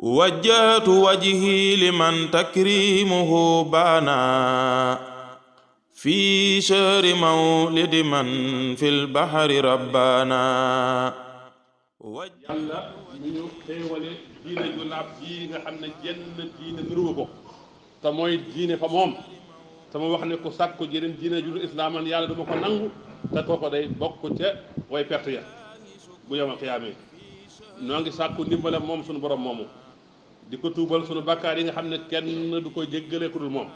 wajjahtu wajhi liman takrimuhu baana fi shahri mawlidi man fil bahri rabbana. yàlla mi ñu xéewale diine ju laab ji nga xam ne jenn diine niruwu ko te mooy diine fa moom te ma wax ne ku sàkku jeneen diine ju dul islaaman yàlla duma ko nangu te kooko day bokk ca way perte ya bu yawmal qiyaamee. noo ngi sàkku ndimbalam moom suñu borom moomu di ko tuubal suñu bakkaar yi nga xam ne kenn du ko jéggale ku dul moom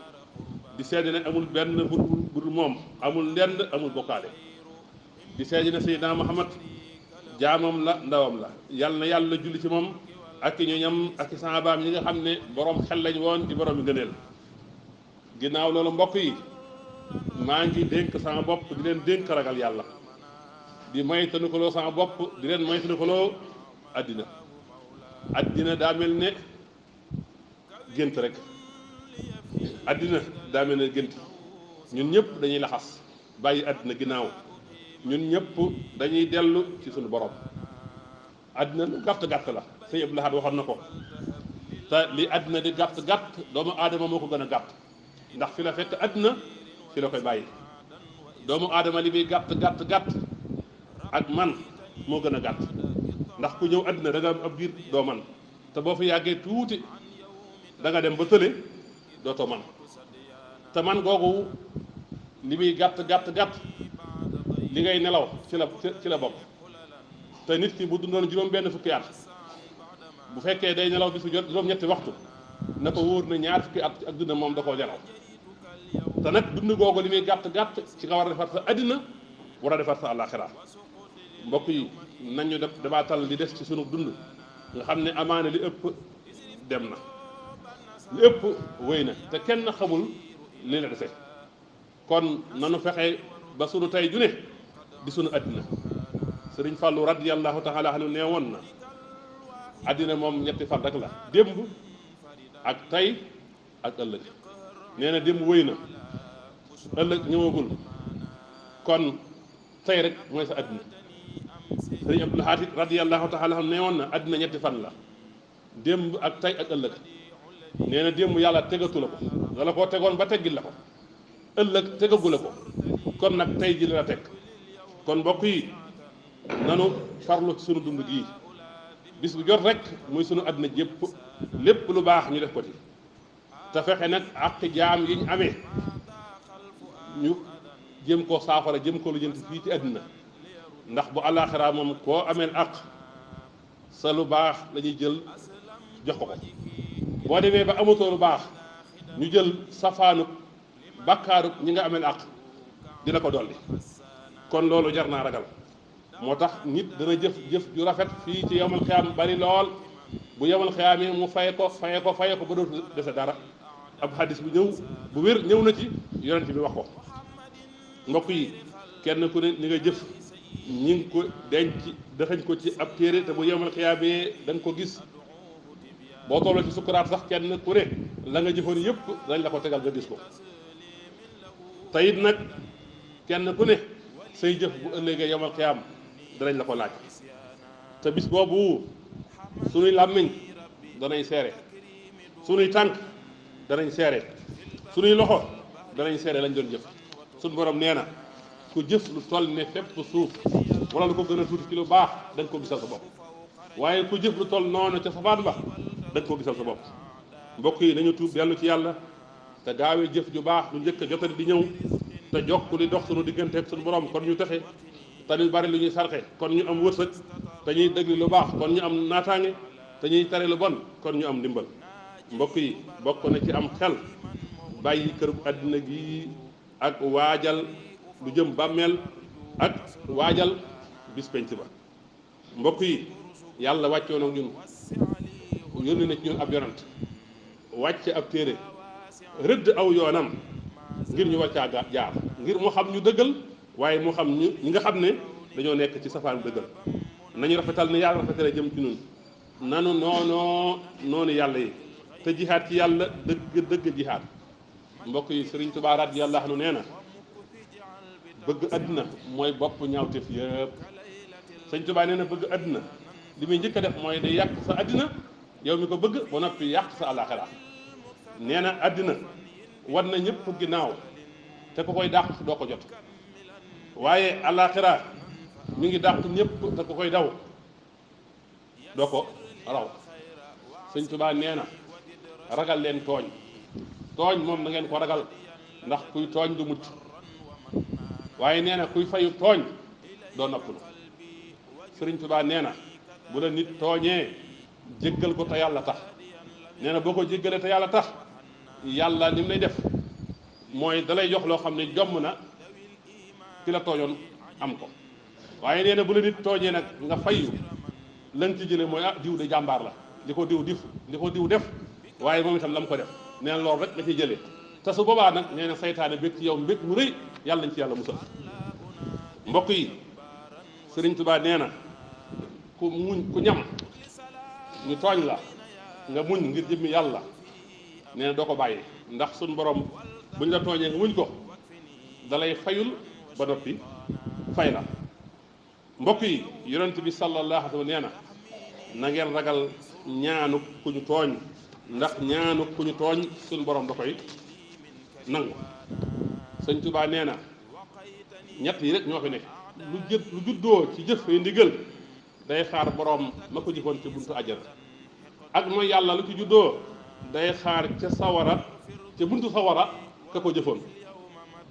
di seede ne amul benn bu dul moom amul ndend amul bokkaale di seede ne Seydina Muhammad jaamam la ndawam la yàlla julli ci moom ak i ñoñam ak i saabaam yi nga xam ne borom xel lañ woon di borom yi ngëneel. ginnaaw loolu mbokk yi maa ngi dénk sama bopp di leen dénk ragal yàlla di moytandikuloo sama bopp di leen moytandikuloo addina daa mel ne gént rek addina daa mel ne gént ñun ñëpp dañuy laxas bàyyi addina ginnaaw ñun ñëpp dañuy dellu ci suñu borom. addina lu gàtt la sëñ Abdou Lahad waxoon na ko te li addina di gàtt doomu aadama moo ko gën a gàtt ndax fi la fekk addina fi la koy bàyyi. doomu aadama li muy gàtt ak man moo gën a gàtt ndax ku ñëw addina da nga am ab biir doo man te boo fi yàggee tuuti da nga dem ba tële dootoo man te man googu li muy gàtt li ngay nelaw ci la bokk. te nit ki bu dundoon juróom benn fukki at bu fekkee day nelaw bisu jot juróom-ñetti waxtu na ko wóor na ñaar fukki at ak dund moom da koo nelaw te nag dund googu li muy gàtt ci nga war a defar sa addina war a defar sa àllaaxira. mbokk yi nañu def dabaatal li des ci sunu dund nga xam ne amaana li ëpp dem na li ëpp wéy na te kenn xamul li la dese kon nanu fexe ba sunu tey ju ne di sunu addina. sëriñ Fallou radiyallahu taala anhu nee woon na addina moom ñetti fan rek la démb ak tey ak ëllëg. nee na démb wéy na ëllëg ñëwagul kon tey rek mooy sa addina. sëriñ Abdou Lahad radiyallahu taala anhu nee woon na addina ñetti fan la démb ak tey ak ëllëg. nee na démb yàlla tegatu la ko wala koo tegoon ba teggil la ko ëllëg tegagu la ko kon nag tey ji la teg. kon mbokk yi nanu farlu ci sunu dund gii bis bu jot rek muy sunu àddina jépp lépp lu baax ñu def ko ci te fexe nag ak jaam yi ñu amee ñu jëm koo saafara jëm ko lu jënt fii ci àddina ndax bu àllaaxira moom koo ameel àq sa lu baax la ñuy jël jox ko boo demee ba amatoo lu baax ñu jël safaanuk bàkkaaruk ñi nga ameel àq di la ko dolli. kon loolu jar naa ragal moo tax nit dana jëf ju rafet fii ci yawmal xiyaam bari lool bu yawmal xiyaamee mu faye ko ba dootu dese dara. ab hadis bu wér ñëw na ci yonent bi wax ko. mbokk yi kenn ku ne ni nga jëf ñi ngi ko denc dëxañ ko ci ab téere te bu yawmal xiyaamee da nga ko gis boo tolloo ci sukkuraat sax kenn ku ne la nga jëfoon yëpp dañ la ko tegal nga gis ko. te it nag kenn ku ne say jëf bu ëllëgee yawmal qiyaam danañ la ko laaj te bis boobu sunuy làmmiñ danañ seere sunuy tànk danañ seere sunuy loxo danañ seere lañ doon jëf. sunu borom nee na ku jëf lu toll ne fépp suuf wala lu ko gën a tuuti ci lu baax da nga ko gisal sa bopp waaye ku jëf lu toll noonu ca safaan ba da nga ko gisal sa bopp. mbokk yi nañu tuub dellu ci yàlla te gaawee jëf ju baax lu njëkk a jotali di ñëw te jokk li dox sunu diggante ak sunu borom kon ñu texe te ñu bari lu ñuy sarxe kon ñu am wërsëg te ñuy déglu lu baax kon ñu am naataange te ñuy tere lu bon kon ñu am ndimbal. mbokk yi bokk na ci am xel bàyyi kër àddina gi ak waajal lu jëm bàmmeel ak waajal bis penc ba. mbokk yi yàlla wàccoon ak ñun yónni na ci ñun ab yonant wàcce ab téere rëdd aw yoonam ngir ñu wàccaa jaar ngir mu xam ñu dëggal waaye mu xam ñi nga xam ne dañoo nekk ci safaan dëggal. nañu rafetal ne yàlla rafetale jëm ci ñun nanu noonu yàlla yi te jihaad ci yàlla dëgg jihaad. mbokk yi Sëriñ Tuubaa radiyallaahu anhu nee na bëgg àddina mooy bopp ñaawteef yëpp. Sëriñ Tuubaa nee na bëgg àddina li muy njëkk a def mooy day yàq sa àddina yow mi ko bëgg ba noppi yàq sa àllaaxira nee na àddina war na ñëpp ginnaaw te ku koy dàq doo ko jot waaye àllaaxira mi ngi dàq ñëpp te ku koy daw doo ko raw sëñ Tuubaa nee na ragal leen tooñ tooñ moom na ngeen ko ragal ndax kuy tooñ du mucc waaye nee na kuy fayu tooñ doo noppalu sëriñ Tuubaa nee na bu la nit tooñee jéggal ko te yàlla tax nee na boo ko jéggalee te yàlla tax yàlla ni mu lay def mooy dalay jox loo xam ne jomm na ki la tooñoon am ko waaye nee na bu la nit tooñee nag nga fayu lan ci jële mooy diw de jàmbaar la li ko diw def waaye moom itam la mu ko def nee na loolu rek nga ciy jëlee te su boobaa nag nee na saytaane bég ci yow mbég mu rëy yàlla nañ ci yàlla musal mbokk yi sëriñ Tuubaa nee na ku ñam ñu tooñ la nga muñ ngir jëmmi yàlla nee na doo ko bàyyi ndax suñ borom buñ la tooñee nga muñ ko dalay fayul ba noppi fay la mbokk yi yonent bi sallallahu alayhi wa sallam nee na ngeen ragal ñaanu ku ñu tooñ ndax ñaanu ku ñu tooñ suñ borom da koy nangu sëñ Tuubaa nee na ñett yi rek ñoo fi nekk lu juddoo ci jëf yi ndigal day xaar borom ma ko jëfoon ci buntu àjjana ak mooy yàlla lu ci juddoo day xaar ca sawara ca buntu sawara ka ko jëfoon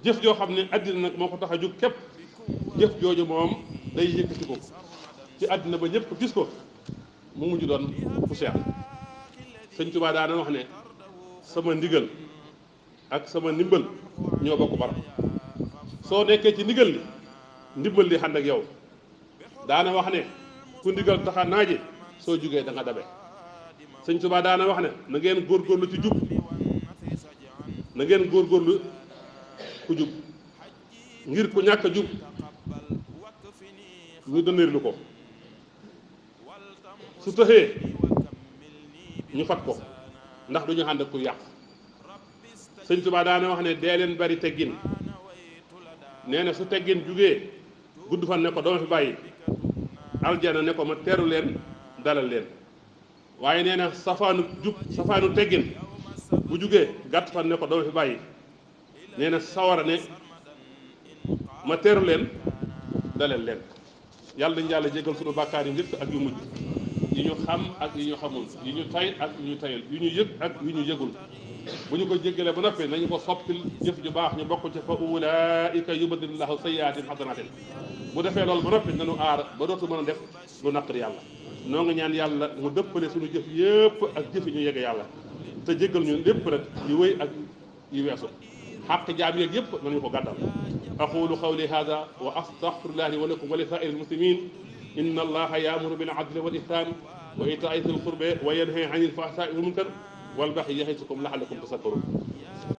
jëf joo xam ne àddina nag moo ko tax a jóg képp jëf jooju moom day yëkkati ko ci àddina ba ñëpp gis ko mu mujj doon poussière sëñ Tuubaa daana wax ne sama ndigal ak sama ndimbal ñoo bokk barab soo nekkee ci ndigal li ndimbal li ànd ak yow daana wax ne ku ndigal taxa naaje soo jugee da nga dabe sëñ Tuubaa daana wax ne na ngeen góorgóorlu ci jub na ngeen góorgóorlu ku jub ngir ku ñàkk a jub ñu dënërlu ko su tëxee ñu fat ko ndax duñu ànd ak ku yàq sëñ Tuubaa daana wax ne dee leen bari teggin nee na su teggin jugee gudd fan ne ko dama fi bàyyi aljana ne ko ma teeru leen dalal leen waaye nee na safaanu teggin bu jugee gàtt fan ne ko dama fi bàyyi nee na sawara ne ma teeru leen dalal leen yàlla nañu yàlla jégal sunu bàkkaar yi njëkk ak yu mujj yi ñu xam ak yi ñu xamul yi ñu tay ak yi ñu tayal yi ñu yëg ak yi ñu yëgul bu ñu ko jéggalee ba noppi nañu ko soppil jëf ju baax ñu bokk ci fa ulaika yubadilullahu sayyiatin hasanatin bu defee loolu ba noppi nañu aar ba dootu mën a def lu naqari yàlla noo nga ñaan yàlla mu dëppale suñu jëf yëpp ak jëf yi ñu yegg yàlla te jéggal ñu lépp rek yu wéy ak yu weesu xaq jaam yeeg yëpp nañu ko gàddal aqulu qawli hada wa astaghfirullahi wa lakum wa li saa'iril muslimin inna allaha ya'muru bil adli wal ihsan wa ita'i dhil qurbi wa yanha 'anil fahsha'i wal munkar wal baghi ya'izukum la'allakum tadhakkarun